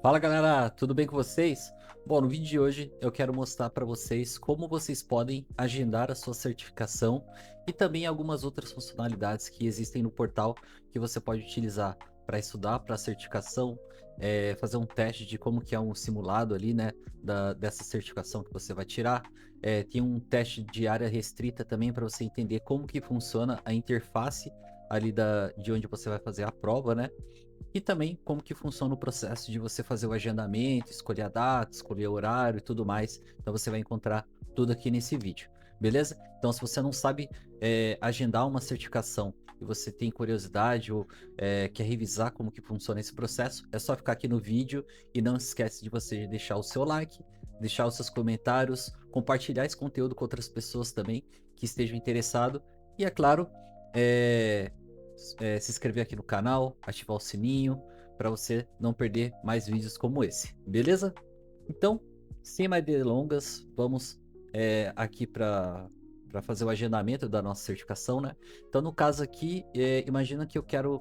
Fala galera, tudo bem com vocês? Bom, no vídeo de hoje eu quero mostrar para vocês como vocês podem agendar a sua certificação e também algumas outras funcionalidades que existem no portal que você pode utilizar para estudar para a certificação, fazer um teste de como que é um simulado ali, né, dessa certificação que você vai tirar. Tem um teste de área restrita também para você entender como que funciona a interface ali de onde você vai fazer a prova, né? E também como que funciona o processo de você fazer o agendamento, escolher a data, escolher o horário e tudo mais. Então você vai encontrar tudo aqui nesse vídeo, beleza? Então se você não sabe agendar uma certificação e você tem curiosidade ou quer revisar como que funciona esse processo, é só ficar aqui no vídeo e não esquece de você deixar o seu like, deixar os seus comentários, compartilhar esse conteúdo com outras pessoas também que estejam interessados e é claro, é, se inscrever aqui no canal, ativar o sininho para você não perder mais vídeos como esse, beleza? Então, sem mais delongas, vamos aqui para fazer o agendamento da nossa certificação, né? Então, no caso aqui, imagina que eu quero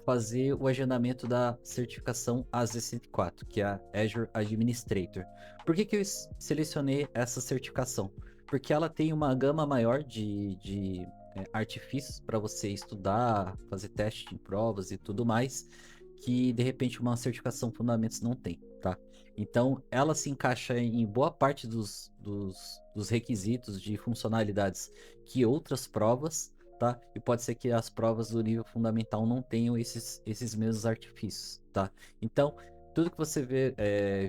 fazer o agendamento da certificação AZ104, que é a Azure Administrator. Por que que eu selecionei essa certificação? Porque ela tem uma gama maior de artifícios para você estudar, fazer teste em provas e tudo mais, que de repente uma certificação Fundamentos não tem, tá? Então, ela se encaixa em boa parte dos requisitos de funcionalidades que outras provas, tá? E pode ser que as provas do nível fundamental não tenham esses mesmos artifícios, tá? Então, tudo que você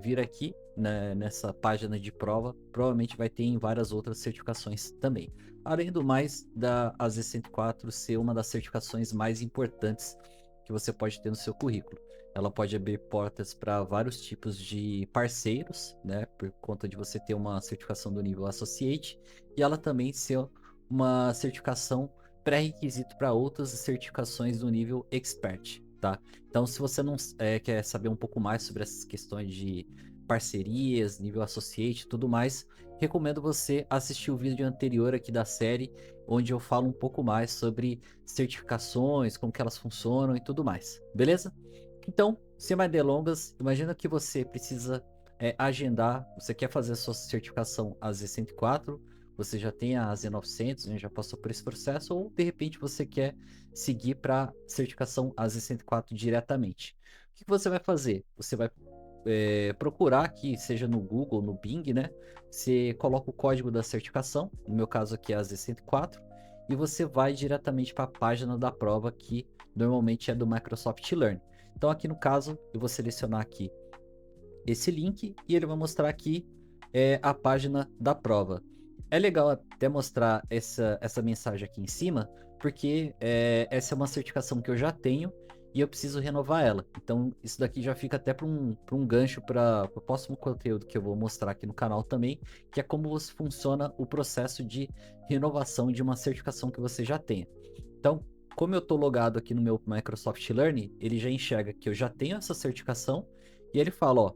vir aqui, né, nessa página de prova, provavelmente vai ter em várias outras certificações também. Além do mais, da AZ104 ser uma das certificações mais importantes que você pode ter no seu currículo. Ela pode abrir portas para vários tipos de parceiros, né? Por conta de você ter uma certificação do nível Associate, e ela também ser uma certificação pré-requisito para outras certificações do nível Expert, tá? Então, se você não quer saber um pouco mais sobre essas questões de parcerias, nível Associate e tudo mais, recomendo você assistir o vídeo anterior aqui da série, onde eu falo um pouco mais sobre certificações, como que elas funcionam e tudo mais, beleza? Então, sem mais delongas, imagina que você precisa agendar, você quer fazer a sua certificação AZ104, você já tem a AZ900, né, já passou por esse processo, ou de repente você quer seguir para certificação AZ104 diretamente. O que você vai fazer? Você vai procurar aqui, seja no Google, no Bing, né? Você coloca o código da certificação, no meu caso aqui é a Z104, e você vai diretamente para a página da prova que normalmente é do Microsoft Learn. Então aqui no caso, eu vou selecionar aqui esse link e ele vai mostrar aqui a página da prova. É legal até mostrar essa mensagem aqui em cima, porque essa é uma certificação que eu já tenho e eu preciso renovar ela. Então, isso daqui já fica até para um gancho para o próximo conteúdo que eu vou mostrar aqui no canal também, que é como funciona o processo de renovação de uma certificação que você já tenha. Então, como eu estou logado aqui no meu Microsoft Learn, ele já enxerga que eu já tenho essa certificação e ele fala, ó,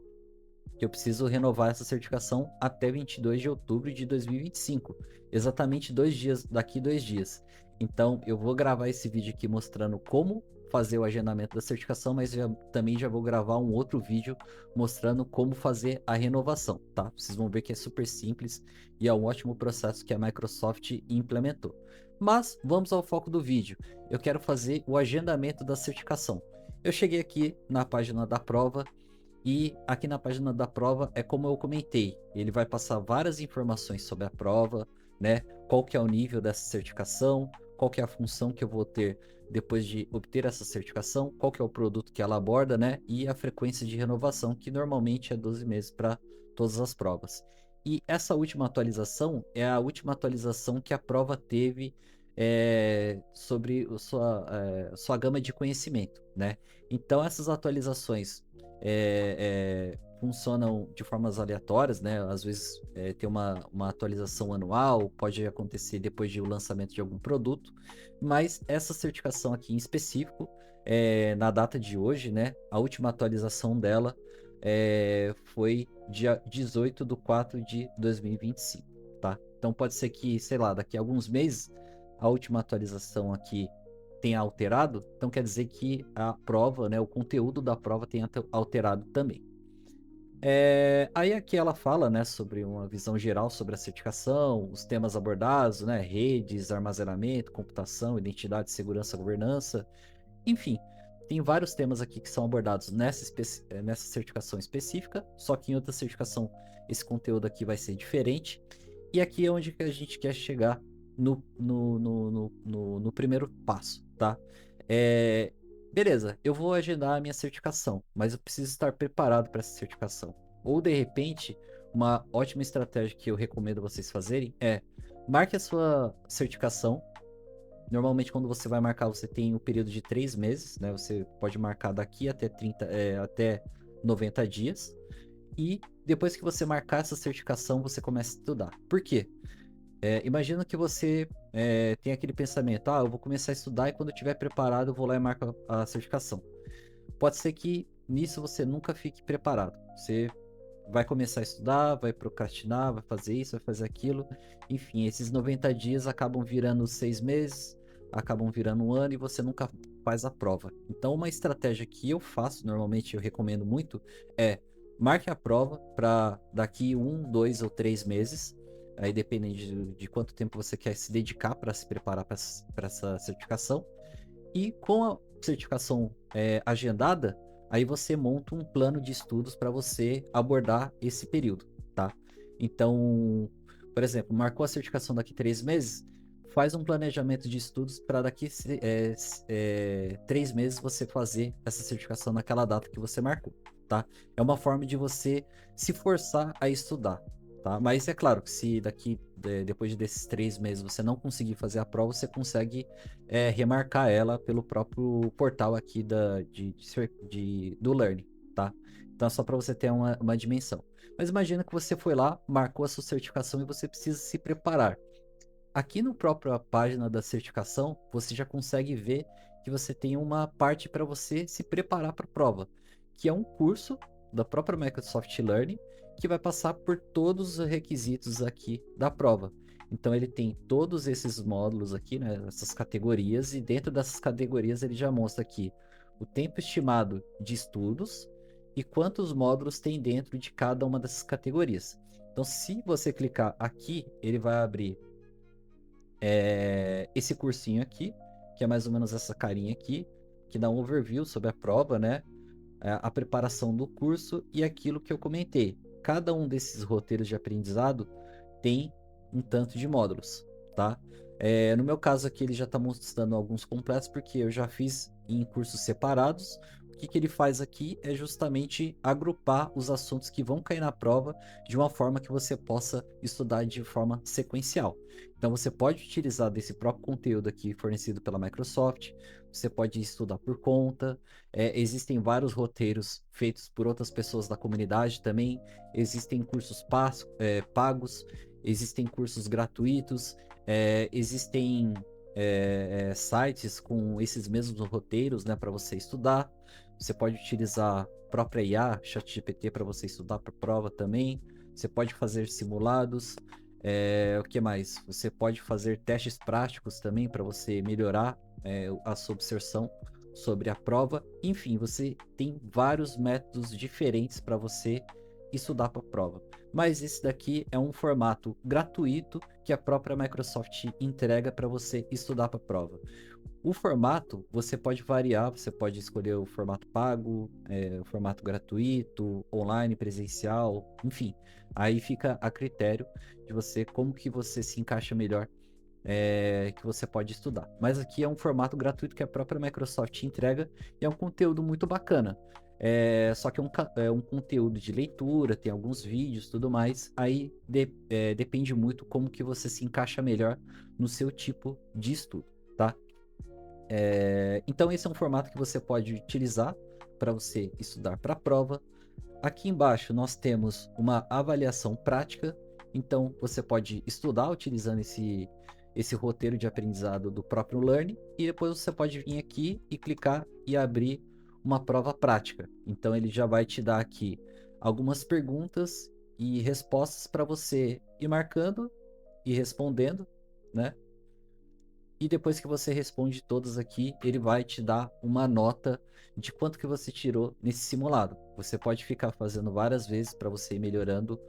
que eu preciso renovar essa certificação até 22 de outubro de 2025, exatamente 2 dias, daqui 2 dias. Então, eu vou gravar esse vídeo aqui mostrando como fazer o agendamento da certificação, mas também já vou gravar um outro vídeo mostrando como fazer a renovação, tá? Vocês vão ver que é super simples e é um ótimo processo que a Microsoft implementou. Mas vamos ao foco do vídeo. Eu quero fazer o agendamento da certificação. Eu cheguei aqui na página da prova e aqui na página da prova é como eu comentei, ele vai passar várias informações sobre a prova, né? Qual que é o nível dessa certificação, qual que é a função que eu vou ter depois de obter essa certificação, qual que é o produto que ela aborda, né? E a frequência de renovação, que normalmente é 12 meses para todas as provas. E essa última atualização é a última atualização que a prova teve sobre sua gama de conhecimento, né? Então essas atualizações funcionam de formas aleatórias, né? Às vezes tem uma atualização anual, pode acontecer depois do lançamento de algum produto, mas essa certificação aqui em específico, na data de hoje, né? A última atualização dela foi dia 18 de 4 de 2025, tá? Então pode ser que, sei lá, daqui a alguns meses, a última atualização aqui tenha alterado, então quer dizer que a prova, né, o conteúdo da prova tenha alterado também. Aí aqui ela fala, né, sobre uma visão geral sobre a certificação, os temas abordados, né, redes, armazenamento, computação, identidade, segurança, governança, enfim, tem vários temas aqui que são abordados nessa certificação específica, só que em outra certificação esse conteúdo aqui vai ser diferente. E aqui é onde que a gente quer chegar no primeiro passo, tá? É, beleza, eu vou agendar a minha certificação, mas eu preciso estar preparado para essa certificação. Ou de repente, uma ótima estratégia que eu recomendo vocês fazerem é marque a sua certificação. Normalmente, quando você vai marcar, você tem um período de 3 meses, né? Você pode marcar daqui até 90 dias. E depois que você marcar essa certificação, você começa a estudar. Por quê? Imagina que você tem aquele pensamento: ah, eu vou começar a estudar e quando eu estiver preparado, eu vou lá e marco a certificação. Pode ser que nisso você nunca fique preparado. Você vai começar a estudar, vai procrastinar, vai fazer isso, vai fazer aquilo. Enfim, esses 90 dias acabam virando 6 meses, acabam virando um ano e você nunca faz a prova. Então, uma estratégia que eu faço, normalmente eu recomendo muito, é marque a prova para daqui 1, 2 ou 3 meses. Aí depende de quanto tempo você quer se dedicar para se preparar para essa certificação. E com a certificação agendada, aí você monta um plano de estudos para você abordar esse período, tá? Então, por exemplo, marcou a certificação daqui 3 meses, faz um planejamento de estudos para daqui 3 meses você fazer essa certificação naquela data que você marcou, tá? É uma forma de você se forçar a estudar, tá? Mas é claro que se depois desses 3 meses você não conseguir fazer a prova, você consegue remarcar ela pelo próprio portal aqui do Learning, tá? Então é só para você ter uma dimensão. Mas imagina que você foi lá, marcou a sua certificação e você precisa se preparar. Aqui no própria página da certificação, você já consegue ver que você tem uma parte para você se preparar para a prova, que é um curso da própria Microsoft Learning que vai passar por todos os requisitos aqui da prova. Então ele tem todos esses módulos aqui, né, essas categorias, e dentro dessas categorias ele já mostra aqui o tempo estimado de estudos e quantos módulos tem dentro de cada uma dessas categorias. Então, se você clicar aqui, ele vai abrir esse cursinho aqui, que é mais ou menos essa carinha aqui, que dá um overview sobre a prova, né? A preparação do curso e aquilo que eu comentei. Cada um desses roteiros de aprendizado tem um tanto de módulos, tá? No meu caso aqui, ele já está mostrando alguns completos, porque eu já fiz em cursos separados. O que ele faz aqui é justamente agrupar os assuntos que vão cair na prova de uma forma que você possa estudar de forma sequencial. Então, você pode utilizar desse próprio conteúdo aqui fornecido pela Microsoft, você pode estudar por conta, existem vários roteiros feitos por outras pessoas da comunidade também, existem cursos pagos, existem cursos gratuitos, existem sites com esses mesmos roteiros, né, para você estudar. Você pode utilizar a própria IA, ChatGPT, para você estudar para prova também. Você pode fazer simulados. O que mais? Você pode fazer testes práticos também para você melhorar a sua absorção sobre a prova. Enfim, você tem vários métodos diferentes para você estudar para a prova. Mas esse daqui é um formato gratuito que a própria Microsoft entrega para você estudar para a prova. O formato você pode variar, você pode escolher o formato pago, o formato gratuito, online, presencial, enfim. Aí fica a critério de você como que você se encaixa melhor, que você pode estudar. Mas aqui é um formato gratuito que a própria Microsoft entrega e é um conteúdo muito bacana. Só que é um conteúdo de leitura, tem alguns vídeos, tudo mais. Aí depende muito como que você se encaixa melhor no seu tipo de estudo, tá? Então esse é um formato que você pode utilizar para você estudar para a prova. Aqui embaixo nós temos uma avaliação prática, então você pode estudar utilizando esse roteiro de aprendizado do próprio Learning e depois você pode vir aqui e clicar e abrir uma prova prática. Então ele já vai te dar aqui algumas perguntas e respostas para você ir marcando e respondendo, né? E depois que você responde todas aqui, ele vai te dar uma nota de quanto que você tirou nesse simulado. Você pode ficar fazendo várias vezes para você ir melhorando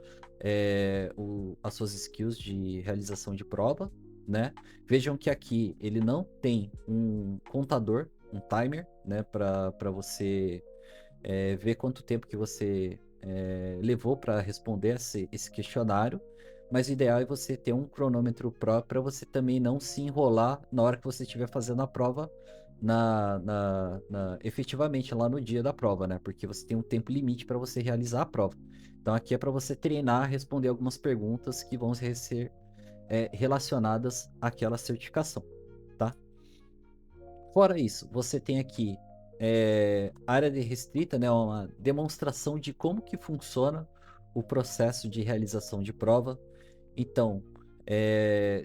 as suas skills de realização de prova, né? Vejam que aqui ele não tem um contador, um timer, né? Para você ver quanto tempo que você levou para responder esse questionário. Mas o ideal é você ter um cronômetro próprio para você também não se enrolar na hora que você estiver fazendo a prova efetivamente lá no dia da prova, né? Porque você tem um tempo limite para você realizar a prova. Então aqui é para você treinar, responder algumas perguntas que vão ser relacionadas àquela certificação, tá? Fora isso, você tem aqui área de restrita, né? Uma demonstração de como que funciona o processo de realização de prova. Então,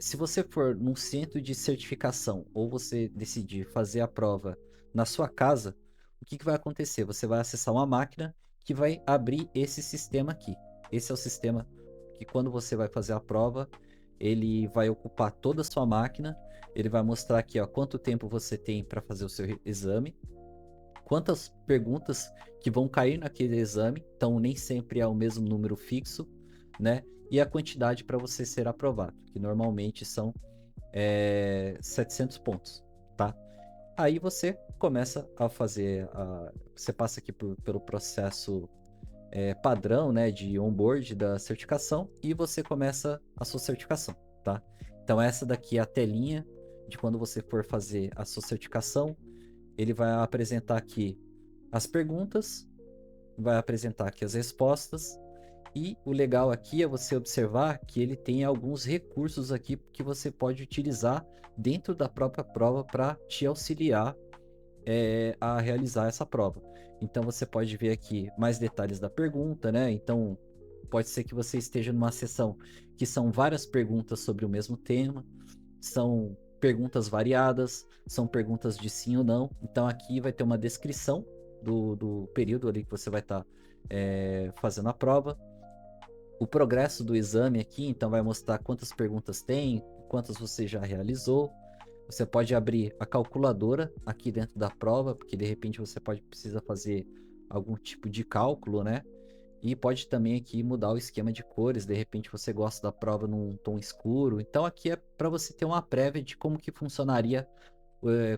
se você for num centro de certificação ou você decidir fazer a prova na sua casa, o que que vai acontecer? Você vai acessar uma máquina que vai abrir esse sistema aqui. Esse é o sistema que quando você vai fazer a prova, ele vai ocupar toda a sua máquina, ele vai mostrar aqui, ó, quanto tempo você tem para fazer o seu exame, quantas perguntas que vão cair naquele exame, então nem sempre é o mesmo número fixo, né? E a quantidade para você ser aprovado, que normalmente são 700 pontos, tá? Aí você começa a fazer, você passa aqui pelo processo padrão, né, de onboard da certificação e você começa a sua certificação, tá? Então essa daqui é a telinha de quando você for fazer a sua certificação. Ele vai apresentar aqui as perguntas, vai apresentar aqui as respostas. E o legal aqui é você observar que ele tem alguns recursos aqui que você pode utilizar dentro da própria prova para te auxiliar a realizar essa prova. Então você pode ver aqui mais detalhes da pergunta, né? Então pode ser que você esteja numa sessão que são várias perguntas sobre o mesmo tema, são perguntas variadas, são perguntas de sim ou não. Então aqui vai ter uma descrição do período ali que você vai estar fazendo a prova. O progresso do exame aqui, então vai mostrar quantas perguntas tem, quantas você já realizou. Você pode abrir a calculadora aqui dentro da prova, porque de repente você precisa fazer algum tipo de cálculo, né? E pode também aqui mudar o esquema de cores, de repente você gosta da prova num tom escuro. Então aqui é para você ter uma prévia de como que funcionaria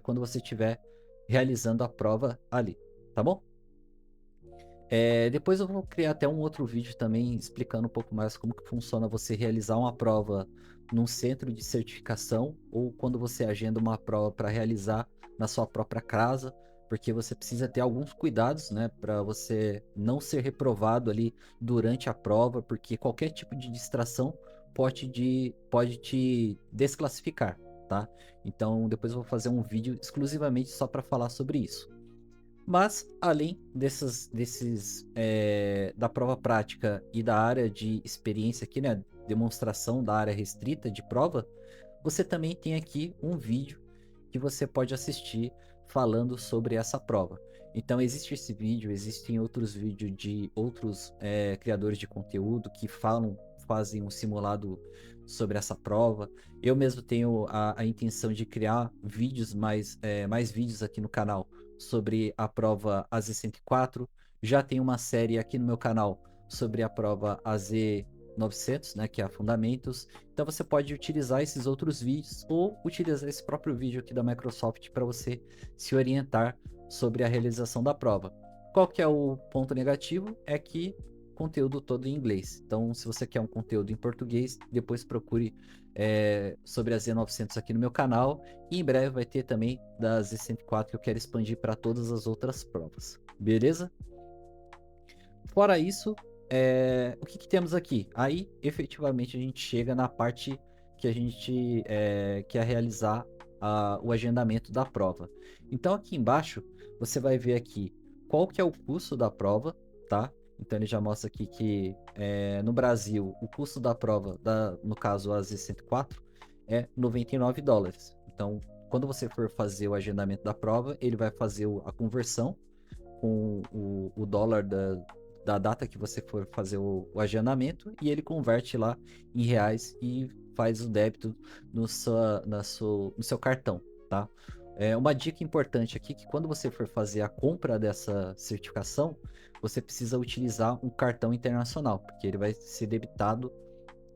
quando você estiver realizando a prova ali, tá bom? Depois eu vou criar até um outro vídeo também explicando um pouco mais como que funciona você realizar uma prova num centro de certificação ou quando você agenda uma prova para realizar na sua própria casa, porque você precisa ter alguns cuidados, né, para você não ser reprovado ali durante a prova, porque qualquer tipo de distração pode te desclassificar, tá? Então depois eu vou fazer um vídeo exclusivamente só para falar sobre isso. Mas, além da prova prática e da área de experiência aqui, né, demonstração da área restrita de prova, você também tem aqui um vídeo que você pode assistir falando sobre essa prova. Então, existe esse vídeo, existem outros vídeos de outros criadores de conteúdo que fazem um simulado sobre essa prova. Eu mesmo tenho a intenção de criar vídeos mais vídeos aqui no canal sobre a prova AZ 104. Já tem uma série aqui no meu canal sobre a prova AZ 900, né, que é a Fundamentos. Então você pode utilizar esses outros vídeos ou utilizar esse próprio vídeo aqui da Microsoft para você se orientar sobre a realização da prova. Qual que é o ponto negativo? É que conteúdo todo em inglês. Então, se você quer um conteúdo em português, depois procure sobre a Z900 aqui no meu canal. E em breve vai ter também da Z 104 que eu quero expandir para todas as outras provas. Beleza? Fora isso, o que temos aqui? Aí, efetivamente, a gente chega na parte que a gente quer realizar o agendamento da prova. Então, aqui embaixo, você vai ver aqui qual que é o custo da prova, tá? Então, ele já mostra aqui que no Brasil, o custo da prova, no caso a Z 104, é US$ 99. Então, quando você for fazer o agendamento da prova, ele vai fazer a conversão com o dólar da data que você for fazer o agendamento e ele converte lá em reais e faz o débito no seu cartão, tá? Uma dica importante aqui que quando você for fazer a compra dessa certificação, você precisa utilizar um cartão internacional, porque ele vai ser debitado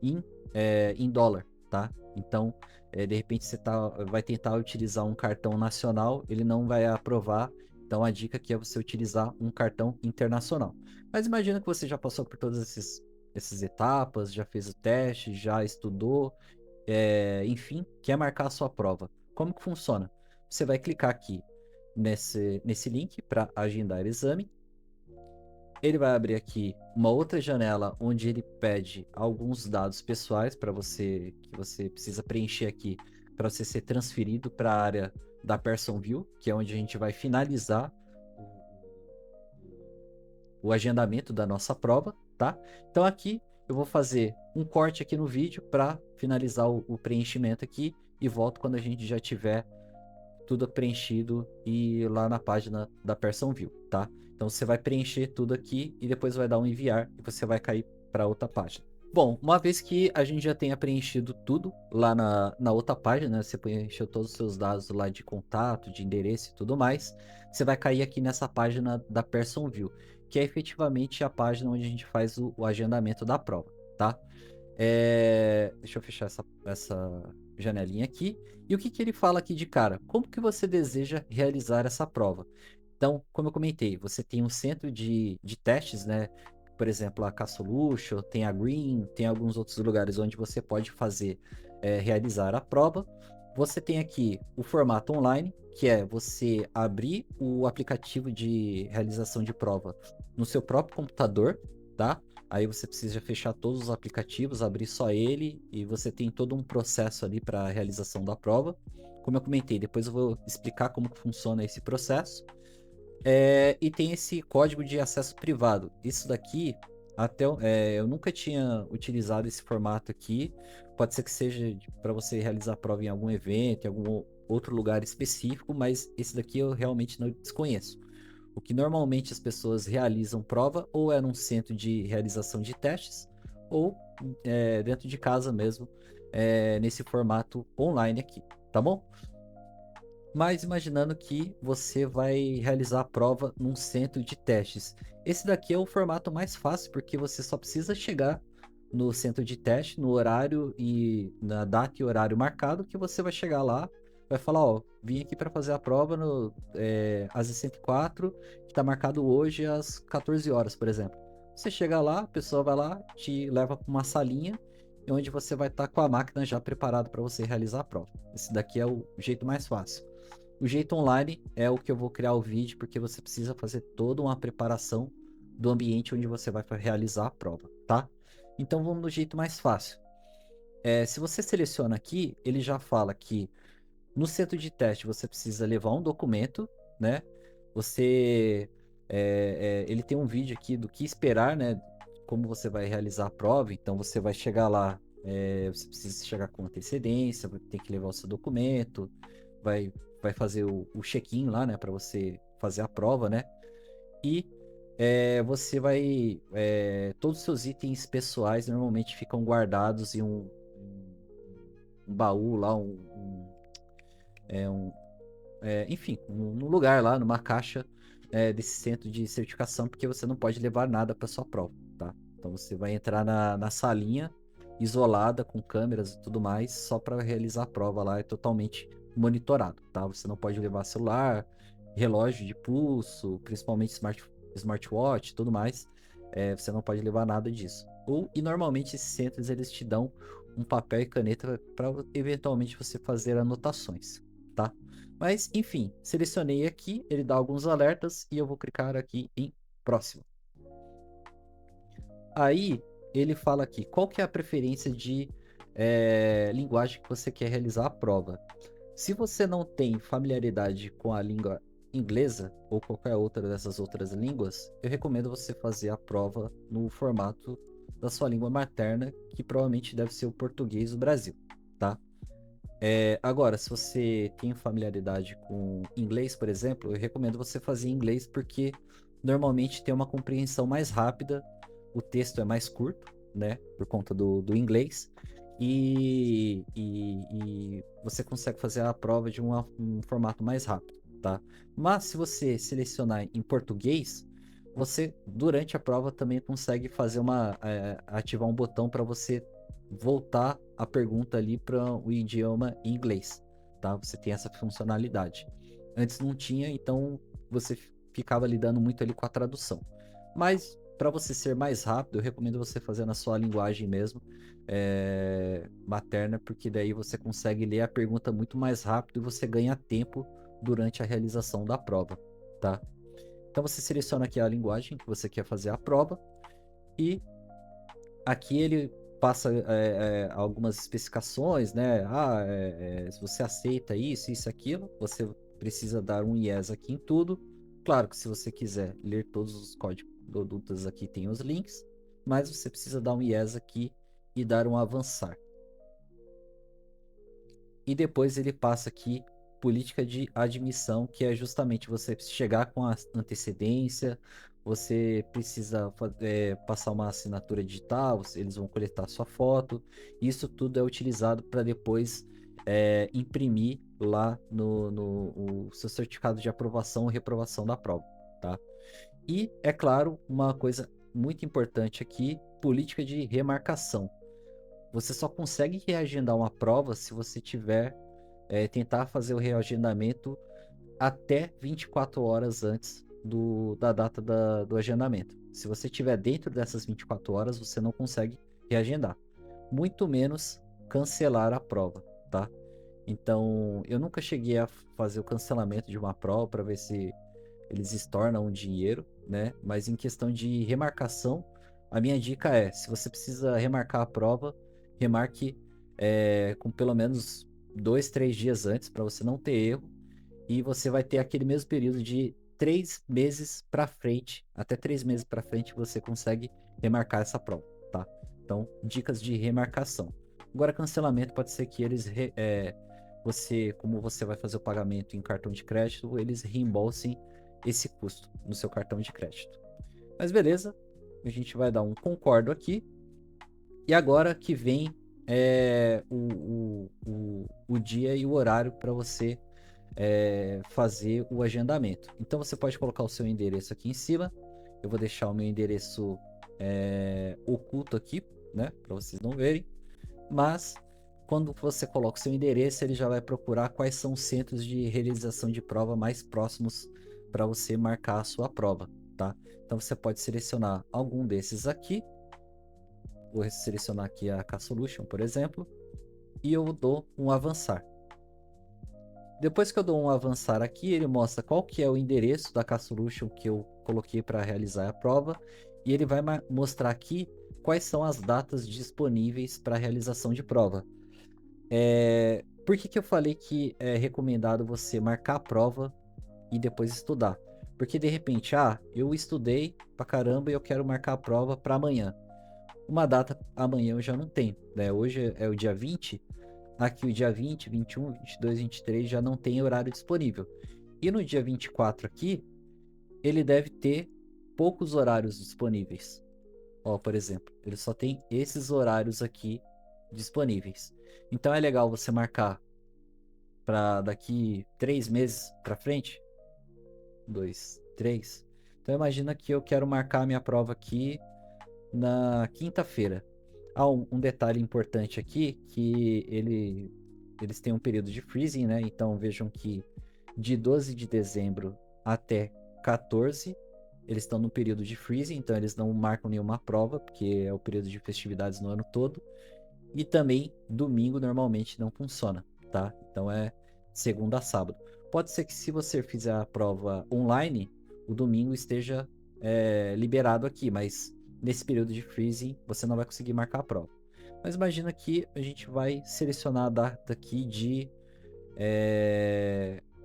em dólar, tá? Então, de repente você vai tentar utilizar um cartão nacional, ele não vai aprovar. Então, a dica aqui é você utilizar um cartão internacional. Mas imagina que você já passou por todas essas etapas, já fez o teste, já estudou, enfim, quer marcar a sua prova. Como que funciona? Você vai clicar aqui nesse link para agendar exame. Ele vai abrir aqui uma outra janela onde ele pede alguns dados pessoais para você que você precisa preencher aqui para você ser transferido para a área da Person View, que é onde a gente vai finalizar o agendamento da nossa prova, tá? Então aqui eu vou fazer um corte aqui no vídeo para finalizar o preenchimento aqui e volto quando a gente já tiver tudo preenchido e lá na página da Person View, tá? Então você vai preencher tudo aqui e depois vai dar um enviar e você vai cair para outra página. Bom, uma vez que a gente já tenha preenchido tudo lá na outra página, né? Você preencheu todos os seus dados lá de contato, de endereço e tudo mais, você vai cair aqui nessa página da Person View, que é efetivamente a página onde a gente faz o agendamento da prova, tá? Deixa eu fechar essa janelinha aqui. E o que ele fala aqui de cara? Como que você deseja realizar essa prova? Então, como eu comentei, você tem um centro de testes, né? Por exemplo, a Cassolution, tem a Green, tem alguns outros lugares onde você pode realizar a prova. Você tem aqui o formato online, que é você abrir o aplicativo de realização de prova no seu próprio computador, tá? Aí você precisa fechar todos os aplicativos, abrir só ele e você tem todo um processo ali para a realização da prova. Como eu comentei, depois eu vou explicar como que funciona esse processo. E tem esse código de acesso privado. Isso daqui, eu nunca tinha utilizado esse formato aqui. Pode ser que seja para você realizar a prova em algum evento, em algum outro lugar específico, mas esse daqui eu realmente não desconheço. O que normalmente as pessoas realizam prova ou é num centro de realização de testes ou dentro de casa mesmo, nesse formato online aqui, tá bom? Mas imaginando que você vai realizar a prova num centro de testes. Esse daqui é o formato mais fácil, porque você só precisa chegar no centro de teste, no horário e na data e horário marcado, que você vai chegar lá, vai falar, ó, vim aqui para fazer a prova no AZ 104, que está marcado hoje às 14 horas, por exemplo. Você chega lá, a pessoa vai lá, te leva para uma salinha, onde você vai estar com a máquina já preparada para você realizar a prova. Esse daqui é o jeito mais fácil. O jeito online é o que eu vou criar o vídeo, porque você precisa fazer toda uma preparação do ambiente onde você vai realizar a prova, tá? Então vamos no jeito mais fácil. Se você seleciona aqui, ele já fala que no centro de teste você precisa levar um documento, né? Ele tem um vídeo aqui do que esperar, né? Como você vai realizar a prova. Então você vai chegar lá, você precisa chegar com antecedência, tem que levar o seu documento, vai fazer o check-in lá, né? Para você fazer a prova, né? E você vai. Todos os seus itens pessoais normalmente ficam guardados em um baú lá, enfim, num lugar lá, numa caixa desse centro de certificação, porque você não pode levar nada para sua prova, tá? Então você vai entrar na salinha isolada, com câmeras e tudo mais, só para realizar a prova lá, é totalmente monitorado, tá? Você não pode levar celular, relógio de pulso, principalmente smartwatch e tudo mais, você não pode levar nada disso. E normalmente esses centros eles te dão um papel e caneta para eventualmente você fazer anotações, tá? Mas, enfim, selecionei aqui, ele dá alguns alertas e eu vou clicar aqui em próximo. Aí, ele fala aqui, qual que é a preferência de linguagem que você quer realizar a prova. Se você não tem familiaridade com a língua inglesa ou qualquer outra dessas outras línguas, eu recomendo você fazer a prova no formato da sua língua materna, que provavelmente deve ser o português do Brasil, tá? Agora, se você tem familiaridade com inglês, por exemplo, eu recomendo você fazer em inglês porque normalmente tem uma compreensão mais rápida, o texto é mais curto, né, por conta do inglês. e você consegue fazer a prova de um formato mais rápido, tá? Mas se você selecionar em português, você durante a prova também consegue fazer ativar um botão para você voltar a pergunta ali para o idioma inglês, tá? Você tem essa funcionalidade. Antes não tinha, então você ficava lidando muito ali com a tradução. Mas para você ser mais rápido, eu recomendo você fazer na sua linguagem mesmo, materna, porque daí você consegue ler a pergunta muito mais rápido e você ganha tempo durante a realização da prova, tá? Então você seleciona aqui a linguagem que você quer fazer a prova e aqui ele passa algumas especificações, né? Se você aceita isso, isso, aquilo, você precisa dar um yes aqui em tudo. Claro que se você quiser ler todos os códigos de condutas aqui tem os links, mas você precisa dar um yes aqui e dar um avançar. E depois ele passa aqui política de admissão, que é justamente você chegar com a antecedência, você precisa passar uma assinatura digital, eles vão coletar sua foto. Isso tudo é utilizado para depois imprimir lá no seu certificado de aprovação ou reprovação da prova, tá? E, é claro, uma coisa muito importante aqui, política de remarcação. Você só consegue reagendar uma prova se você tiver tentar fazer o reagendamento até 24 horas antes da data do agendamento. Se você estiver dentro dessas 24 horas, você não consegue reagendar. Muito menos cancelar a prova, tá? Então, eu nunca cheguei a fazer o cancelamento de uma prova para ver se eles estornam um dinheiro, né? Mas em questão de remarcação, a minha dica é, se você precisa remarcar a prova, remarque com pelo menos 2, 3 dias antes para você não ter erro e você vai ter aquele mesmo período de 3 meses para frente, até 3 meses para frente você consegue remarcar essa prova, tá? Então, dicas de remarcação. Agora, cancelamento pode ser que como você vai fazer o pagamento em cartão de crédito, eles reembolsem esse custo no seu cartão de crédito. Mas beleza, a gente vai dar um concordo aqui. E agora que vem o dia e o horário para você fazer o agendamento. Então você pode colocar o seu endereço aqui em cima. Eu vou deixar o meu endereço oculto aqui, né, para vocês não verem. Mas quando você coloca o seu endereço, ele já vai procurar quais são os centros de realização de prova mais próximos para você marcar a sua prova, tá? Então você pode selecionar algum desses aqui. Vou selecionar aqui a K-Solution, por exemplo, e eu dou um avançar. Depois que eu dou um avançar aqui, ele mostra qual que é o endereço da K-Solution que eu coloquei para realizar a prova, e ele vai mostrar aqui quais são as datas disponíveis para realização de prova. Por que eu falei que é recomendado você marcar a prova e depois estudar? Porque de repente, eu estudei pra caramba e eu quero marcar a prova para amanhã. Uma data amanhã eu já não tenho, né? Hoje é o dia 20, aqui o dia 20, 21, 22, 23 já não tem horário disponível. E no dia 24 aqui, ele deve ter poucos horários disponíveis. Ó, por exemplo, ele só tem esses horários aqui disponíveis. Então é legal você marcar para daqui 3 meses para frente. 2, 3. Então imagina que eu quero marcar a minha prova aqui na quinta-feira. Um detalhe importante aqui, que eles têm um período de freezing, né? Então vejam que de 12 de dezembro até 14, eles estão no período de freezing, então eles não marcam nenhuma prova, porque é o período de festividades no ano todo. E também domingo normalmente não funciona, tá? Então é segunda a sábado. Pode ser que se você fizer a prova online, o domingo esteja liberado aqui, mas nesse período de freezing você não vai conseguir marcar a prova. Mas imagina que a gente vai selecionar a data aqui de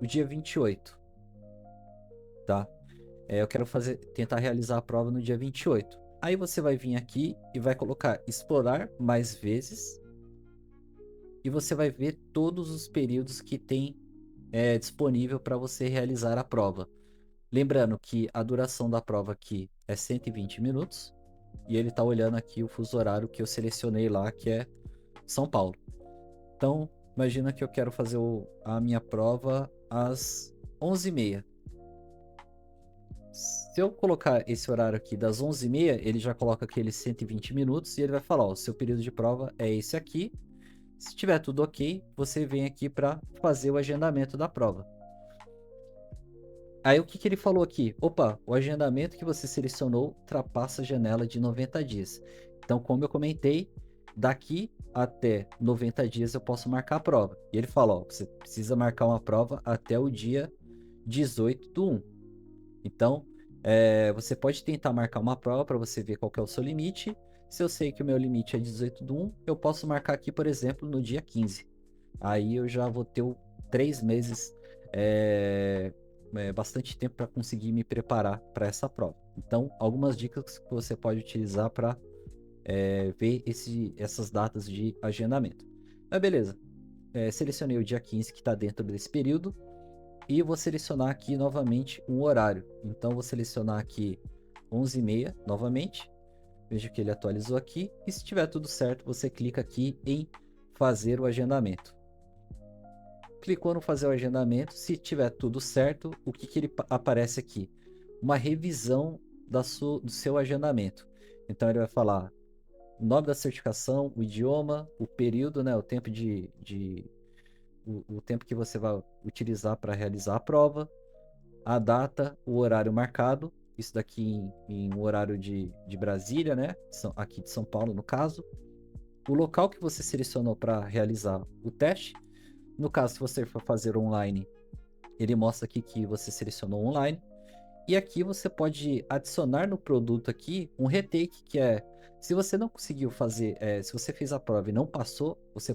o dia 28, tá? Eu quero tentar realizar a prova no dia 28. Aí você vai vir aqui e vai colocar explorar mais vezes e você vai ver todos os períodos que tem disponível para você realizar a prova. Lembrando que a duração da prova aqui é 120 minutos e ele está olhando aqui o fuso horário que eu selecionei lá, que é São Paulo. Então, imagina que eu quero fazer a minha prova às 11h30. Se eu colocar esse horário aqui das 11h30, ele já coloca aqueles 120 minutos e ele vai falar, ó, o seu período de prova é esse aqui. Se tiver tudo ok, você vem aqui para fazer o agendamento da prova. Aí o que ele falou aqui? Opa, o agendamento que você selecionou ultrapassa a janela de 90 dias. Então, como eu comentei, daqui até 90 dias eu posso marcar a prova. E ele fala, ó, você precisa marcar uma prova até o dia 18/1. Então, você pode tentar marcar uma prova para você ver qual que é o seu limite. Se eu sei que o meu limite é 18/1, eu posso marcar aqui, por exemplo, no dia 15. Aí eu já vou ter 3 meses, bastante tempo para conseguir me preparar para essa prova. Então, algumas dicas que você pode utilizar para ver essas datas de agendamento. Mas beleza, selecionei o dia 15 que está dentro desse período e vou selecionar aqui novamente um horário. Então, vou selecionar aqui 11h30 novamente. Veja que ele atualizou aqui. E se tiver tudo certo, você clica aqui em fazer o agendamento. Clicou no fazer o agendamento. Se tiver tudo certo, o que ele aparece aqui? Uma revisão do seu agendamento. Então, ele vai falar o nome da certificação, o idioma, o período, né, o tempo o tempo que você vai utilizar para realizar a prova, a data, o horário marcado, isso daqui em um horário de Brasília, né? Aqui de São Paulo, no caso. O local que você selecionou para realizar o teste. No caso, se você for fazer online, ele mostra aqui que você selecionou online. E aqui você pode adicionar no produto aqui um retake, que é, se você não conseguiu fazer, se você fez a prova e não passou, você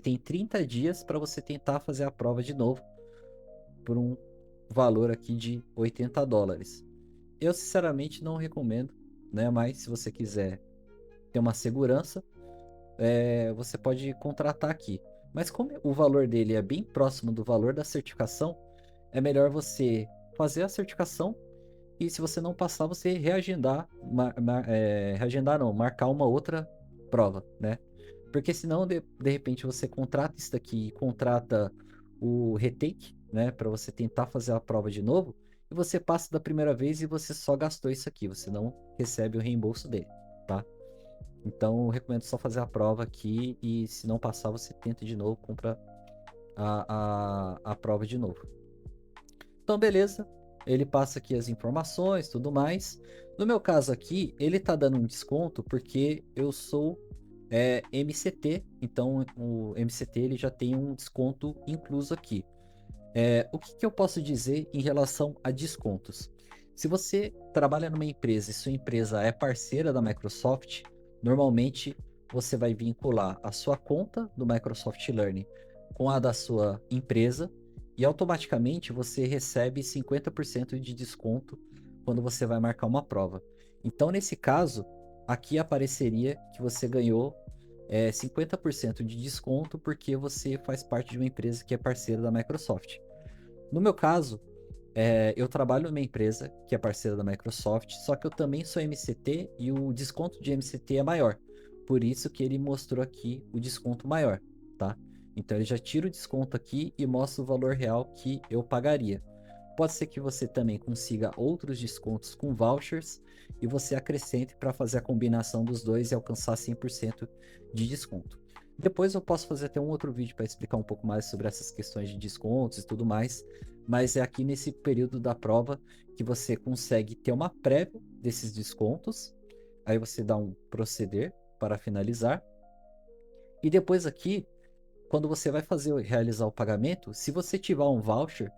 tem 30 dias para você tentar fazer a prova de novo por um valor aqui de $80. Eu sinceramente não recomendo, né? Mas se você quiser ter uma segurança, você pode contratar aqui. Mas como o valor dele é bem próximo do valor da certificação, é melhor você fazer a certificação e se você não passar, você reagendar, reagendar não, marcar uma outra prova, né? Porque senão, de repente, você contrata isso daqui, contrata o retake, né? Para você tentar fazer a prova de novo, e você passa da primeira vez e você só gastou isso aqui, você não recebe o reembolso dele, tá? Então, eu recomendo só fazer a prova aqui e se não passar, você tenta de novo, compra a prova de novo. Então, beleza. Ele passa aqui as informações, tudo mais. No meu caso aqui, ele tá dando um desconto porque eu sou MCT. Então, o MCT ele já tem um desconto incluso aqui. O que eu posso dizer em relação a descontos? Se você trabalha numa empresa e sua empresa é parceira da Microsoft, normalmente você vai vincular a sua conta do Microsoft Learning com a da sua empresa e automaticamente você recebe 50% de desconto quando você vai marcar uma prova. Então, nesse caso, aqui apareceria que você ganhou 50% de desconto porque você faz parte de uma empresa que é parceira da Microsoft. No meu caso, eu trabalho numa empresa que é parceira da Microsoft, só que eu também sou MCT e o desconto de MCT é maior. Por isso que ele mostrou aqui o desconto maior, tá? Então ele já tira o desconto aqui e mostra o valor real que eu pagaria. Pode ser que você também consiga outros descontos com vouchers e você acrescente para fazer a combinação dos dois e alcançar 100% de desconto. Depois eu posso fazer até um outro vídeo para explicar um pouco mais sobre essas questões de descontos e tudo mais, mas é aqui nesse período da prova que você consegue ter uma prévia desses descontos, aí você dá um proceder para finalizar, e depois aqui, quando você vai realizar o pagamento, se você tiver um voucher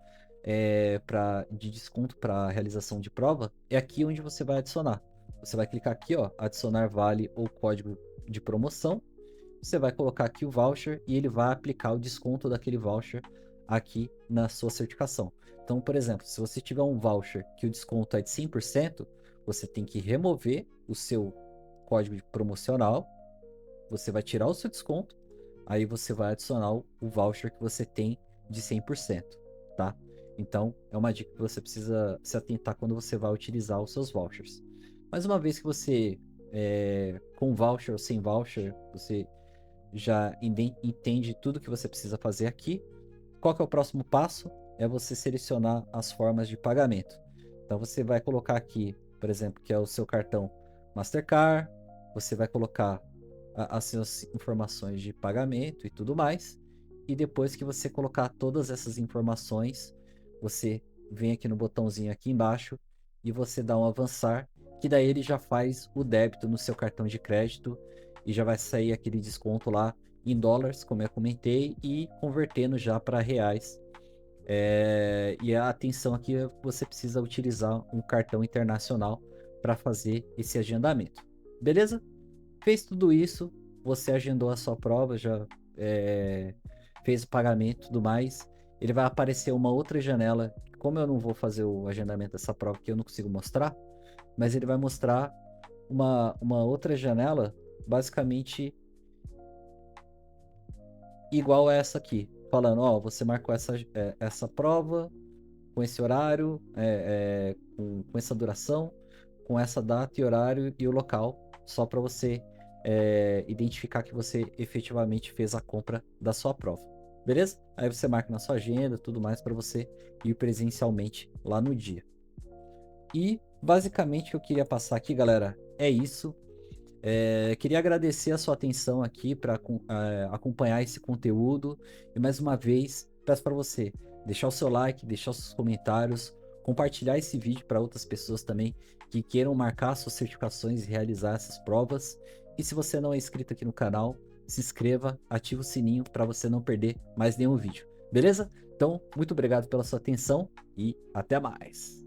de desconto para realização de prova, é aqui onde você vai adicionar. Você vai clicar aqui, ó, adicionar vale ou código de promoção. Você vai colocar aqui o voucher e ele vai aplicar o desconto daquele voucher aqui na sua certificação. Então, por exemplo, se você tiver um voucher que o desconto é de 100%, você tem que remover o seu código promocional, você vai tirar o seu desconto, aí você vai adicionar o voucher que você tem de 100%, tá? Então, é uma dica que você precisa se atentar quando você vai utilizar os seus vouchers. Mas uma vez que você, com voucher ou sem voucher, você já entende tudo que você precisa fazer aqui. Qual que é o próximo passo? É você selecionar as formas de pagamento. Então você vai colocar aqui, por exemplo, que é o seu cartão Mastercard, você vai colocar as suas informações de pagamento e tudo mais. E depois que você colocar todas essas informações, você vem aqui no botãozinho aqui embaixo e você dá um avançar, que daí ele já faz o débito no seu cartão de crédito e já vai sair aquele desconto lá em dólares, como eu comentei, e convertendo já para reais. E a atenção aqui é que você precisa utilizar um cartão internacional para fazer esse agendamento. Beleza? Fez tudo isso, você agendou a sua prova, já fez o pagamento e tudo mais. Ele vai aparecer uma outra janela. Como eu não vou fazer o agendamento dessa prova, que eu não consigo mostrar, mas ele vai mostrar uma outra janela, basicamente igual a essa aqui, falando: ó, você marcou essa prova com esse horário, com essa duração, com essa data e horário e o local, só para você identificar que você efetivamente fez a compra da sua prova. Beleza? Aí você marca na sua agenda, tudo mais, para você ir presencialmente lá no dia. E basicamente o que eu queria passar aqui, galera, é isso. Queria agradecer a sua atenção aqui para acompanhar esse conteúdo. E mais uma vez, peço para você deixar o seu like, deixar os seus comentários, compartilhar esse vídeo para outras pessoas também que queiram marcar suas certificações e realizar essas provas. E se você não é inscrito aqui no canal, se inscreva, ative o sininho para você não perder mais nenhum vídeo. Beleza? Então, muito obrigado pela sua atenção e até mais.